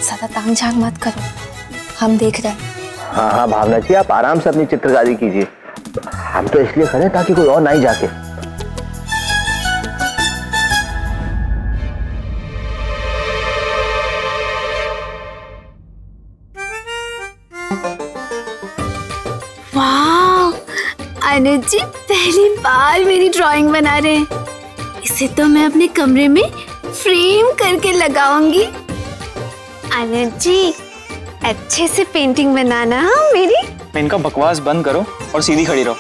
ज्यादा तांग झांग मत करो, हम देख रहे हैं। हाँ हाँ भावना जी, आप आराम से अपनी चित्रकारी कीजिए। हम तो इसलिए खड़े ताकि कोई और ना ही जाके। वाह, अनुज जी पहली बार मेरी ड्राइंग बना रहे हैं। इसे तो मैं अपने कमरे में फ्रेम करके लगाऊंगी। अनुज जी अच्छे से पेंटिंग बनाना। हाँ मेरी। इनका बकवास बंद करो और सीधी खड़ी रहो।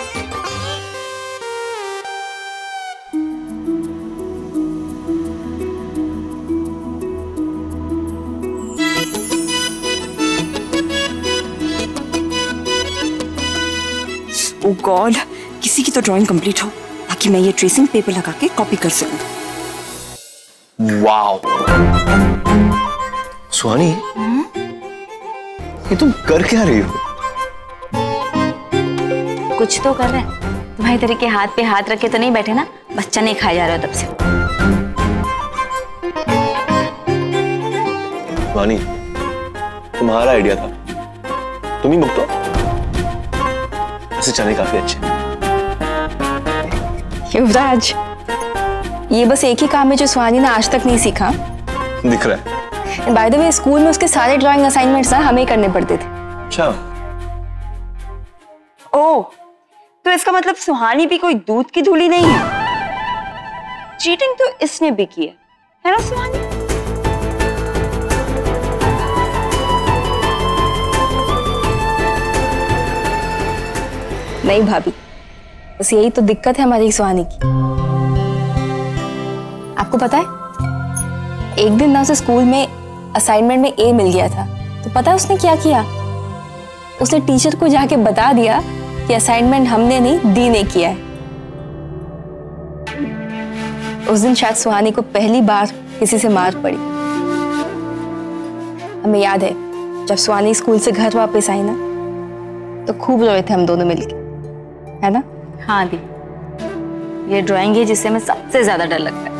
ओह गॉड, किसी की तो ड्राइंग कंप्लीट हो ताकि मैं ये ट्रेसिंग पेपर लगा के कॉपी कर सकूं। वाओ सुहानी, ये तुम कर क्या रही हो? कुछ तो कर रहे हैं। तुम्हारी तरह के हाथ पे हाथ रखे तो नहीं बैठे ना, बच्चा नहीं खाया जा रहा तब से। सुहानी, तुम्हारा आइडिया था, तुम ही मुक्त हो। ऐसे चने काफी अच्छे। युवराज, ये बस एक ही काम है जो सुहानी ने आज तक नहीं सीखा। दिख रहा है। बाय द वे, स्कूल में उसके सारे ड्राइंग असाइनमेंट्स ना हमें करने पड़ते थे। अच्छा। ओह, तो इसका मतलब सुहानी भी कोई दूध की धूली नहीं है। चीटिंग तो इसने भी की है ना सुहानी? नहीं भाभी, बस यही तो दिक्कत है हमारी सुहानी की। आपको पता है, एक दिन ना उसे स्कूल में असाइनमेंट में ए मिल गया था, तो पता है उसने क्या किया? उसने टीचर को जाके बता दिया कि असाइनमेंट हमने नहीं, दी ने किया है। उस दिन शायद सुहानी को पहली बार किसी से मार पड़ी। हमें याद है जब सुहानी स्कूल से घर वापस आई ना, तो खूब रोए थे हम दोनों मिलके, है ना? हाँ दी, ये ड्राइंग है जिससे मैं सबसे ज्यादा डर लगता है।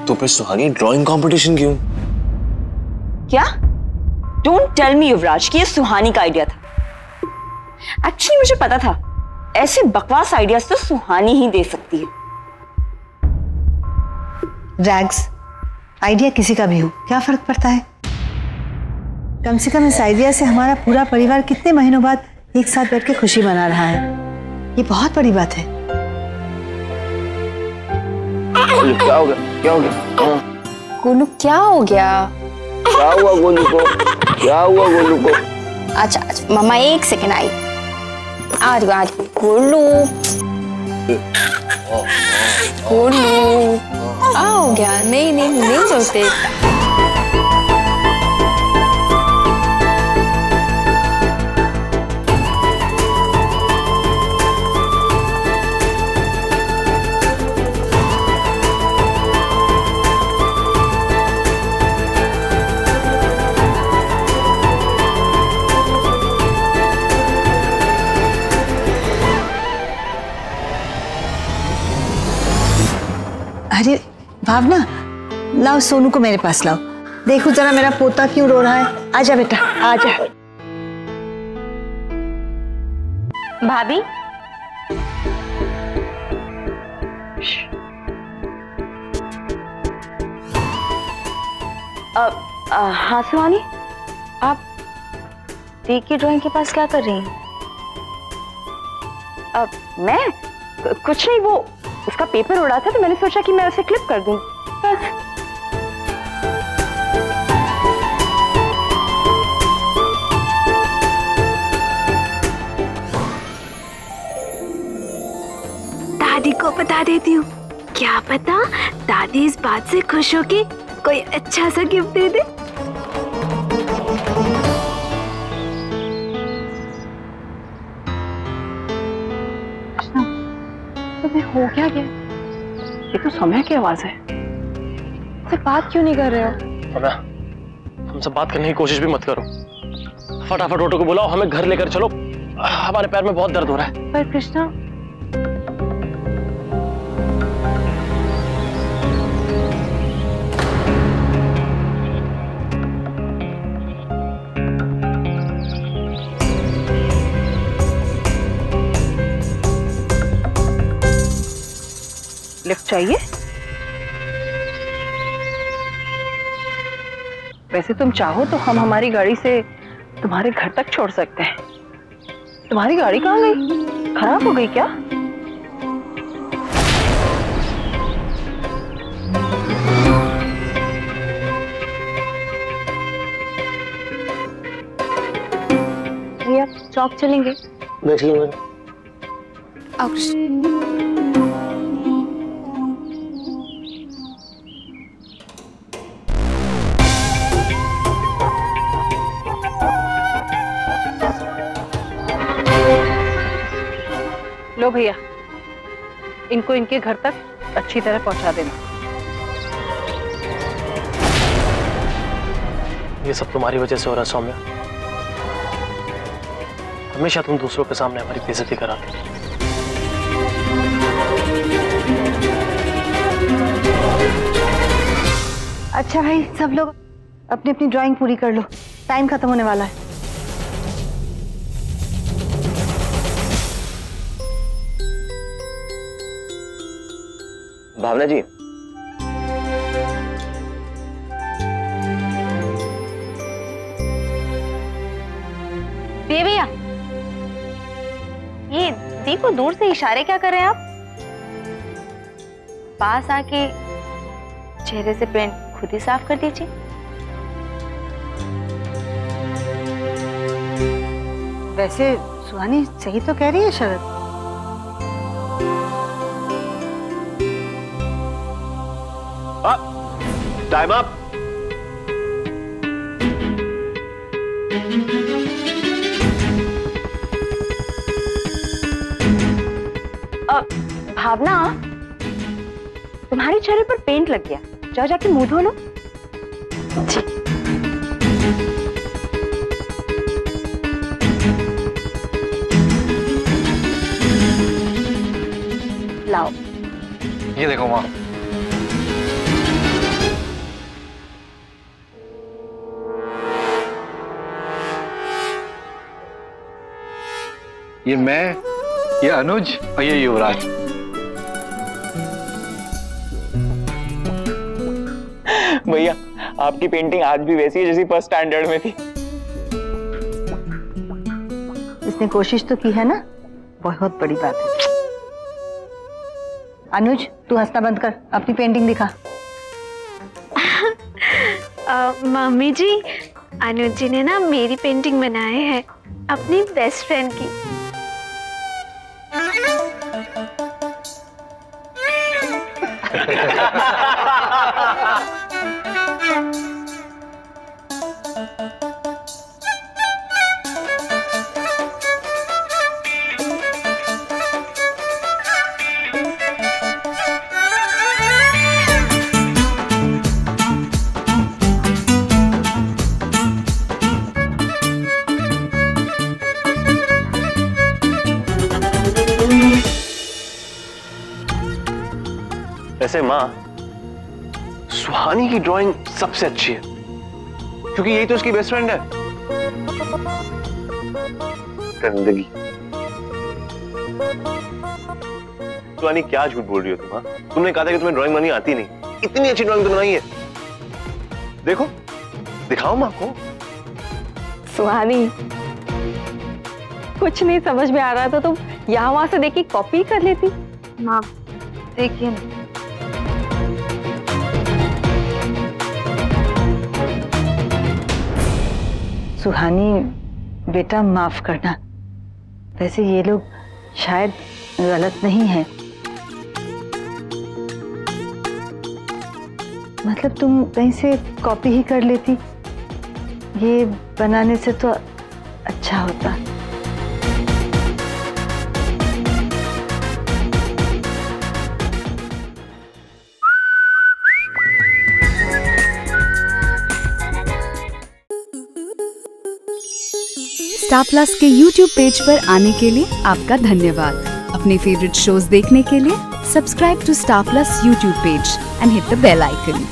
तो फिर सुहानी ड्राइंग कंपटीशन क्यों? क्या? डोंट टेल मी युवराज कि ये सुहानी का आइडिया था। एक्चुअली मुझे पता था ऐसे बकवास आइडियाज तो सुहानी ही दे सकती है। रैग्स, आइडिया किसी का भी हो, क्या फर्क पड़ता है? कम से कम इस आइडिया से हमारा पूरा परिवार कितने महीनों बाद एक साथ बैठ के खुशी मना रहा है। ये बहुत बड़ी बात है। क्या हो गया? क्या हो गया? गोलू, क्या हो गया? क्या हुआ गोलू को? क्या हुआ गोलू को? अच्छा अच्छा मामा, एक सेकेंड आई। आज गोलू, गोलू क्या हो गया? नहीं नहीं नहीं सोचते। अरे भावना, लाओ सोनू को मेरे पास लाओ। देखो जरा मेरा पोता क्यों रो रहा है। आजा बेटा, आजा। भाभी, हाँ सुहानी, आप दी की ड्राइंग के पास क्या कर रही हैं? मैं कुछ नहीं, वो उसका पेपर उड़ा था तो मैंने सोचा कि मैं उसे क्लिप कर दूं बस। दादी को बता देती हूँ, क्या पता दादी इस बात से खुश हो कि कोई अच्छा सा गिफ्ट दे दे। तुम्हें हो क्या गया? ये तो समय की आवाज है। से बात क्यों नहीं कर रहे हो? समय, हमसे बात करने की कोशिश भी मत करो। फटाफट ऑटो को बुलाओ, हमें घर लेकर चलो। हमारे पैर में बहुत दर्द हो रहा है। पर कृष्णा, चाहिए? वैसे तुम चाहो तो हम हमारी गाड़ी से तुम्हारे घर तक छोड़ सकते हैं। तुम्हारी गाड़ी कहाँ गई? खराब हो गई क्या? भैया चौक चलेंगे? बैठिए। आओ कृष्ण। लो भैया, इनको इनके घर तक अच्छी तरह पहुंचा देना। ये सब तुम्हारी वजह से हो रहा है सौम्या। हमेशा तुम दूसरों के सामने हमारी बेइज्जती कराती। अच्छा भाई, सब लोग अपनी अपनी ड्राइंग पूरी कर लो, टाइम खत्म होने वाला है। भावना जी, भैया ये देखो, दूर से इशारे क्या कर रहे हैं आप? पास आके चेहरे से पेंट खुद ही साफ कर दीजिए। वैसे सुहानी सही तो कह रही है शरद। Time up. भावना, तुम्हारे चेहरे पर पेंट लग गया, जाओ जाके मुंह धो लो। जी। लाओ। ये देखो माँ। ये मैं, ये अनुज और ये युवराज। भैया आपकी पेंटिंग आज भी वैसी है जैसी फर्स्ट स्टैंडर्ड में थी। इसने कोशिश तो की है ना, बहुत बड़ी बात है। अनुज, तू हंसना बंद कर, अपनी पेंटिंग दिखा। मम्मी जी, अनुज जी ने ना मेरी पेंटिंग बनाए है अपनी बेस्ट फ्रेंड की। वैसे माँ, सुहानी की ड्राइंग सबसे अच्छी है क्योंकि यही तो उसकी बेस्ट फ्रेंड है। गंदगी। सुहानी क्या झूठ बोल रही हो तुम? हाँ, तुमने कहा था कि तुम्हें ड्राइंग बनानी आती नहीं, इतनी अच्छी ड्राइंग तो बनाई है। देखो, दिखाओ माँ को। सुहानी, कुछ नहीं समझ में आ रहा था, तुम यहाँ वहां से देखी कॉपी कर लेती। माँ देखिए ना, सुहानी बेटा, माफ करना, वैसे ये लोग शायद गलत नहीं है। मतलब तुम कहीं से कॉपी ही कर लेती, ये बनाने से तो अच्छा होता। स्टार प्लस के YouTube पेज पर आने के लिए आपका धन्यवाद। अपने फेवरेट शोज देखने के लिए subscribe to Star Plus YouTube page and hit the bell icon.